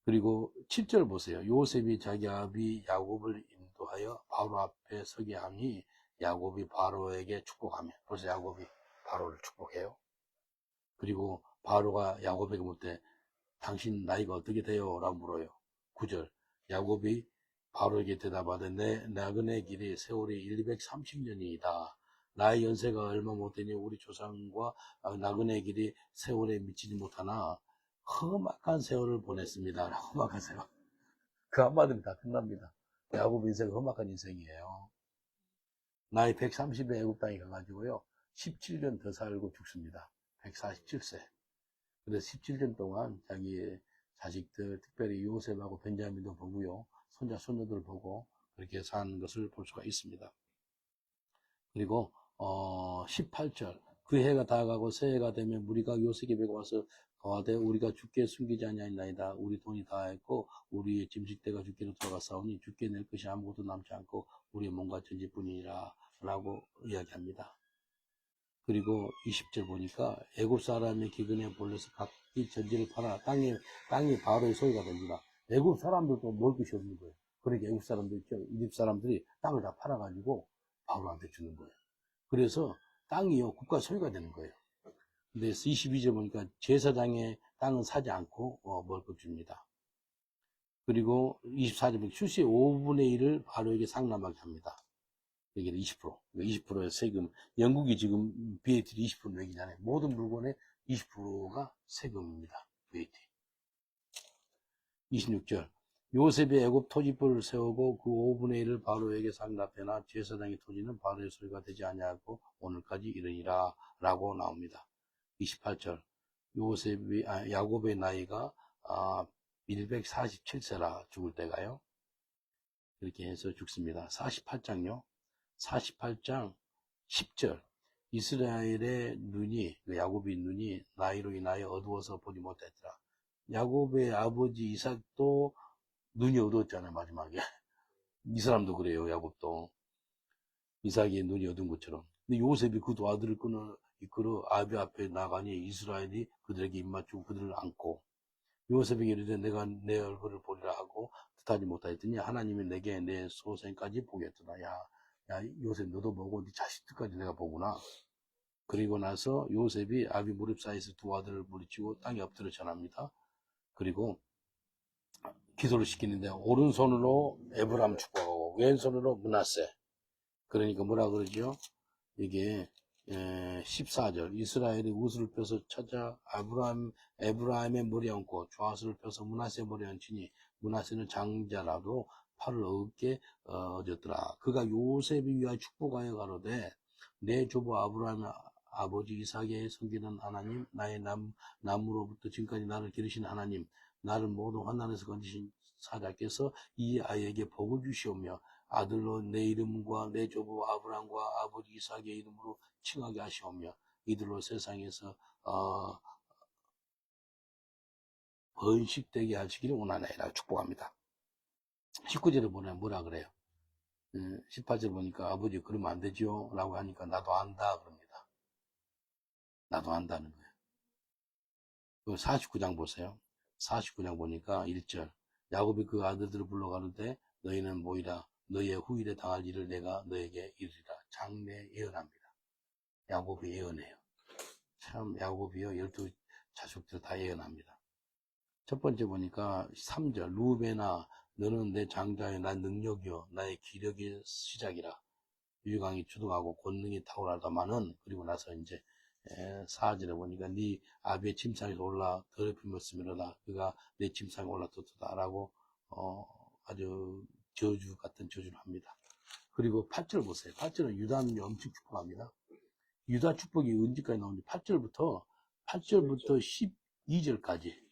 그리고 7절 보세요. 요셉이 자기 아비 야곱을 인도하여 바로 앞에 서게 하니 야곱이 바로에게 축복하며, 그래서 야곱이 바로를 축복해요. 그리고 바로가 야곱에게 묻되 당신 나이가 어떻게 돼요? 라고 물어요. 9절. 야곱이 바로에게 대답하되 내 나그네 길이 세월이 1230년이다. 나의 연세가 얼마 못되니 우리 조상과 나그네 길이 세월에 미치지 못하나 험악한 세월을 보냈습니다. 험악한 세월. 그 한마디면 다 끝납니다. 야곱 인생은 험악한 인생이에요. 나이 130에 애굽 땅에 가가지고요. 17년 더 살고 죽습니다. 147세. 그래서 17년 동안 자기 자식들, 특별히 요셉하고 벤자민도 보고요. 손자, 손녀들 보고 그렇게 산 것을 볼 수가 있습니다. 그리고 18절. 그 해가 다가고 새해가 되면 무리가 요셉에게 와서 거하되 우리가 주께 숨기지 아니하나이다. 우리 돈이 다했고 우리의 짐식대가 주께로 돌아가사오니 주께 낼 것이 아무것도 남지 않고 우리의 몸과 전지뿐이니라 라고 이야기합니다. 그리고 20절 보니까 애굽 사람의 기근에 몰려서 각기 전지를 팔아 땅이 바로의 소유가 됩니다. 애굽 사람들도 먹을 것이 없는 거예요. 그러니까 애굽 사람들 있죠. 이 집 사람들이 땅을 다 팔아가지고 바로한테 주는 거예요. 그래서 땅이요 국가 소유가 되는 거예요. 근데 22절 보니까 제사장의 땅은 사지 않고 먹을 것 줍니다. 그리고 24절 보니까 출시의 5분의 1을 바로에게 상납하게 합니다. 여기 20%. 20%의 세금. 영국이 지금 VAT를 20% 매기잖아요. 모든 물건의 20%가 세금입니다. VAT. 26절. 요셉이 애굽 토지벌을 세우고 그 5분의 1을 바로에게 상납해나 제사장의 토지는 바로의 소유가 되지 아니하고 오늘까지 이르니라 라고 나옵니다. 28절. 야곱의 나이가 147세라 죽을 때가요. 이렇게 해서 죽습니다. 48장요. 48장 10절. 이스라엘의 눈이, 야곱의 눈이 나이로 인하여 어두워서 보지 못했더라. 야곱의 아버지 이삭도 눈이 어두웠잖아요, 마지막에. 이 사람도 그래요, 야곱도. 이삭의 눈이 어두운 것처럼. 근데 요셉이 그 두 아들을 이끌어 아비 앞에 나가니 이스라엘이 그들에게 입맞추고 그들을 안고 요셉에게 이르되 내가 내 얼굴을 보리라 하고 뜻하지 못하였더니 하나님이 내게 내 소생까지 보겠더라. 야, 요셉 너도 보고 네 자식들까지 내가 보구나. 그리고 나서 요셉이 아비 무릎 사이에서 두 아들을 물리치고 땅에 엎드려 전합니다. 그리고 기도를 시키는데 오른손으로 에브라임 축복하고 왼손으로 므낫세. 그러니까 뭐라 그러죠? 이게 14절. 이스라엘이 우슬을 펴서 찾아 에브라임의 머리에 얹고 좌수를 펴서 므낫세 머리에 얹히니 므낫세는 장자라도 팔을 어둡게 얻었더라. 그가 요셉이 위하여 축복하여 가로되 내 조부 아브라함의 아버지 이삭의 섬기는 하나님, 나의 남으로부터 지금까지 나를 기르신 하나님, 나를 모든 환난에서 건지신 사자께서 이 아이에게 복을 주시오며 아들로 내 이름과 내 조부 아브라함과 아버지 이삭의 이름으로 칭하게 하시오며 이들로 세상에서 번식되게 하시기를 원하나이다. 축복합니다. 19절에 보면 뭐라 그래요? 18절 보니까 아버지 그러면 안 되죠? 라고 하니까 나도 안다 그럽니다. 나도 안다는 거예요. 49장 보세요. 49장 보니까 1절 야곱이 그 아들들을 불러가는데 너희는 모이라 너희의 후일에 당할 일을 내가 너에게 이르리라. 장래 예언합니다. 야곱이 예언해요. 참 야곱이요 12 자식들 다 예언합니다. 첫 번째 보니까 3절 루벤아 너는 내 장자의 난 능력이요 나의 기력의 시작이라. 유강이 주동하고 권능이 탁월하다마는 그리고 나서 이제 4절에 보니까 네 아비의 침상에서 올라 더럽힘었으므로다 그가 내 침상에 올라떴다 라고 아주 저주 같은 저주를 합니다. 그리고 8절 보세요. 8절은 유다는 엄청 축복합니다. 유다 축복이 언제까지 나오는지 8절부터 12절까지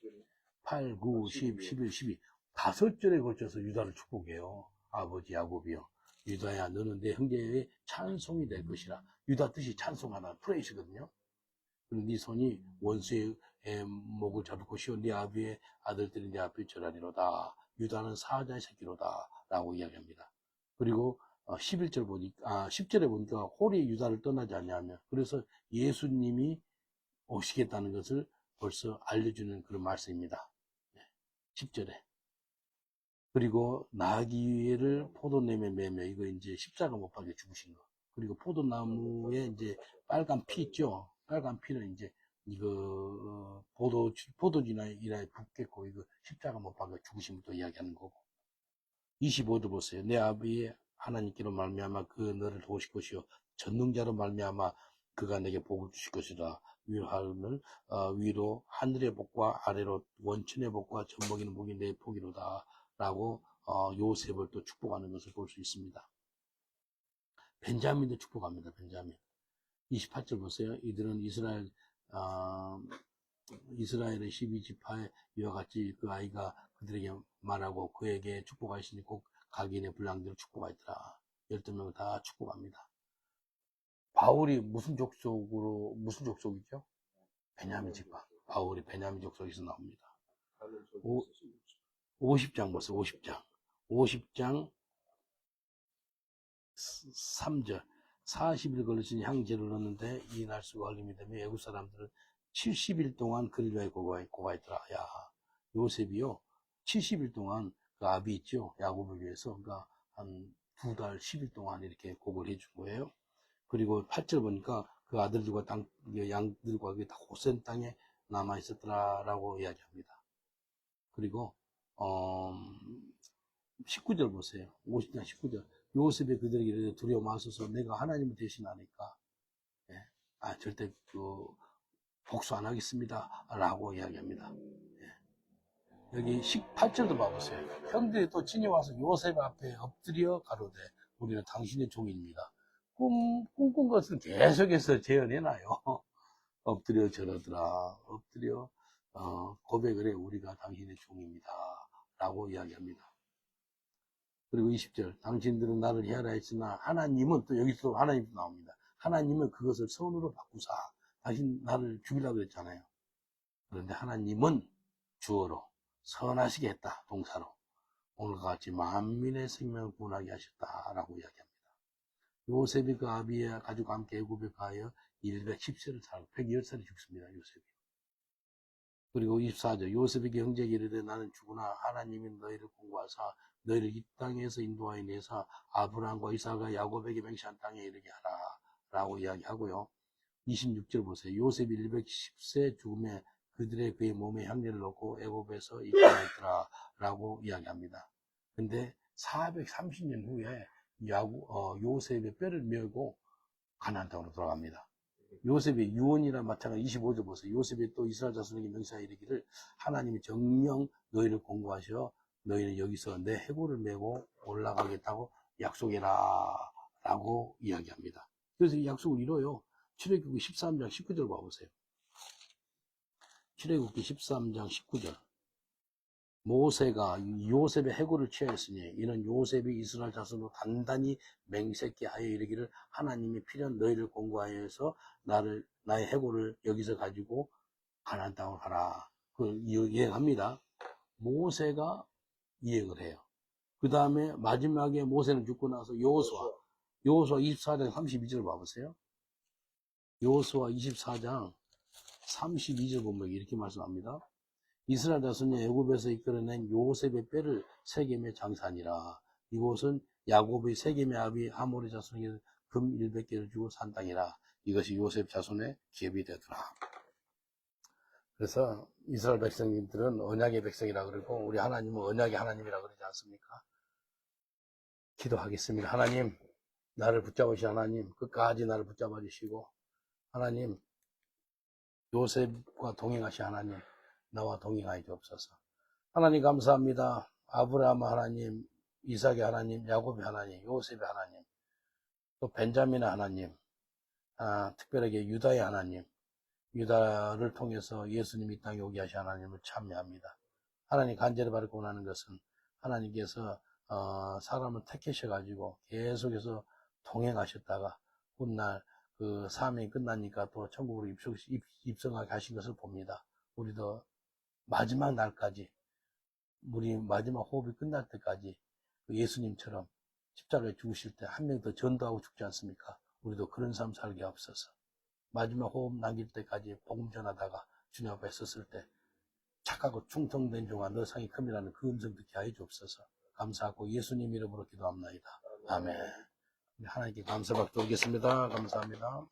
8, 9, 10, 11, 12 5절에 걸쳐서 유다를 축복해요. 아버지 야곱이요 유다야 너는 내 형제의 찬송이 될 것이라. 유다 뜻이 찬송하다 프레이스거든요. 그리고 네 손이 원수의 목을 잡을 것이요 네 아비의 아들들이 네 앞에 절하리로다. 유다는 사자의 새끼로다 라고 이야기합니다. 그리고 11절 보니까 10절에 보니까 홀이 유다를 떠나지 않냐면 그래서 예수님이 오시겠다는 것을 벌써 알려주는 그런 말씀입니다. 10절에 그리고 나귀를 포도냄에 매며 이거 이제 십자가 못 박혀 죽으신 거. 그리고 포도나무에 이제 빨간 피 있죠. 빨간 피는 이제 이거 포도주나 붓겠고 이거 십자가 못 박혀 죽으신 것도 이야기하는 거고. 25도 보세요. 내 아비의 하나님께로 말미암아 그 너를 도우실 것이요 전능자로 말미암아 그가 내게 복을 주실 것이다. 위로 하늘의 복과 아래로 원천의 복과 젖먹이는 복이 내 복이로다. 라고 요셉을 또 축복하는 것을 볼 수 있습니다. 벤자민도 축복합니다. 벤자민 28절 보세요. 이들은 이스라엘의 12지파에 이와 같이 그 아이가 그들에게 말하고 그에게 축복하시니 꼭 각인의 분량대로 축복하였더라. 12명을 다 축복합니다. 바울이 무슨 족속이죠? 베냐민 지파. 바울이 베냐민 족속에서 나옵니다. 50장 보세요. 50장 3절 40일 걸리신 향제를 넣었는데 이 날수가 걸림이 되면 애국 사람들은 70일 동안 그를 위하여 고가했더라. 야 요셉이요 70일 동안 그 아비 있죠 야곱을 위해서 그러니까 한 2달 10일 동안 이렇게 고걸 해준 거예요. 그리고 8절 보니까 그 아들들과 양들과 다 고센 땅에 남아 있었더라라고 이야기합니다. 그리고 19절 보세요. 50장 19절. 요셉이 그들에게 이르되 두려워 마소서 내가 하나님을 대신하니까 절대 복수 안 하겠습니다. 라고 이야기합니다. 여기 18절도 봐보세요. 형들이 또 친히 와서 요셉 앞에 엎드려 가로되 우리는 당신의 종입니다. 꿈꾼 것을 계속해서 재현해놔요. 엎드려 저러더라. 엎드려 고백을 해 우리가 당신의 종입니다. 라고 이야기합니다. 그리고 20절 당신들은 나를 해하라 했으나 하나님은 또 여기서 하나님도 나옵니다. 하나님은 그것을 선으로 바꾸사 당신 나를 죽이려고 그랬잖아요. 그런데 하나님은 주어로 선하시게 했다. 동사로 오늘과 같이 만민의 생명을 구원하게 하셨다라고 이야기합니다. 요셉이 그 아비의 가족과 함께 애굽에 가여 110세를 살고 110살에 죽습니다. 요셉이. 그리고 24절 요셉에게 형제에게 이르되 나는 죽으나 하나님이 너희를 공고하사 너희를 이 땅에서 인도하여 내사 아브라함과 이삭과 야곱에게 맹세한 땅에 이르게 하라 라고 이야기하고요. 26절 보세요. 요셉이 110세 죽음에 그들의 그의 몸에 향내를 넣고 애굽에서 이 땅에 있더라 라고 이야기합니다. 근데 430년 후에 요셉의 뼈를 메고 가나안 땅으로 돌아갑니다. 요셉의 유언이나 마찬가지 25절 보세요. 요셉이 또 이스라엘 자손에게 맹세하여 이르기를 하나님이 정령 너희를 공고하셔 너희는 여기서 내 해골을 메고 올라가겠다고 약속해라 라고 이야기합니다. 그래서 이 약속을 이뤄요. 출애굽기 13장 19절 봐보세요. 출애굽기 13장 19절 모세가 요셉의 해골을 취하였으니 이는 요셉이 이스라엘 자손으로 단단히 맹세케 하여 이르기를 하나님이 필연 너희를 공고하여서 나의 해골을 여기서 가지고 가나안 땅으로 가라. 이행합니다. 모세가 이행을 해요. 그 다음에 마지막에 모세는 죽고 나서 여호수아 24장 32절 봐보세요. 여호수아 24장 32절 보면 이렇게 말씀합니다. 이스라엘 자손이 애굽에서 이끌어낸 요셉의 뼈를 세겜에 장사하니라. 이곳은 야곱의 세겜의 아비 하몰의 자손에게 금 100개를 주고 산 땅이라. 이것이 요셉 자손의 기업이 되더라. 그래서 이스라엘 백성님들은 언약의 백성이라 그러고 우리 하나님은 언약의 하나님이라 그러지 않습니까? 기도하겠습니다. 하나님, 나를 붙잡으신 하나님, 끝까지 나를 붙잡아 주시고 하나님, 요셉과 동행하신 하나님, 나와 동행하여 주옵소서. 하나님 감사합니다. 아브라함 하나님, 이삭의 하나님, 야곱의 하나님, 요셉의 하나님, 또 벤자민의 하나님, 특별하게 유다의 하나님, 유다를 통해서 예수님이 이 땅에 오게 하신 하나님을 참여합니다. 하나님 간절히 바라고 원하는 것은 하나님께서 사람을 택하셔가지고 계속해서 동행하셨다가 훗날 그 사명이 끝나니까 또 천국으로 입성하게 하신 것을 봅니다. 우리도 마지막 날까지, 우리 마지막 호흡이 끝날 때까지 예수님처럼 십자가에 죽으실 때 한 명 더 전도하고 죽지 않습니까? 우리도 그런 삶 살게 하옵소서. 마지막 호흡 남길 때까지 복음 전하다가 주님 앞에 섰을 때 착하고 충성된 종아 너 상이 큼이라는 그 음성 듣게 하여 주옵소서. 감사하고 예수님 이름으로 기도합나이다. 아멘. 하나님께 감사 받도록 하겠습니다. 감사합니다.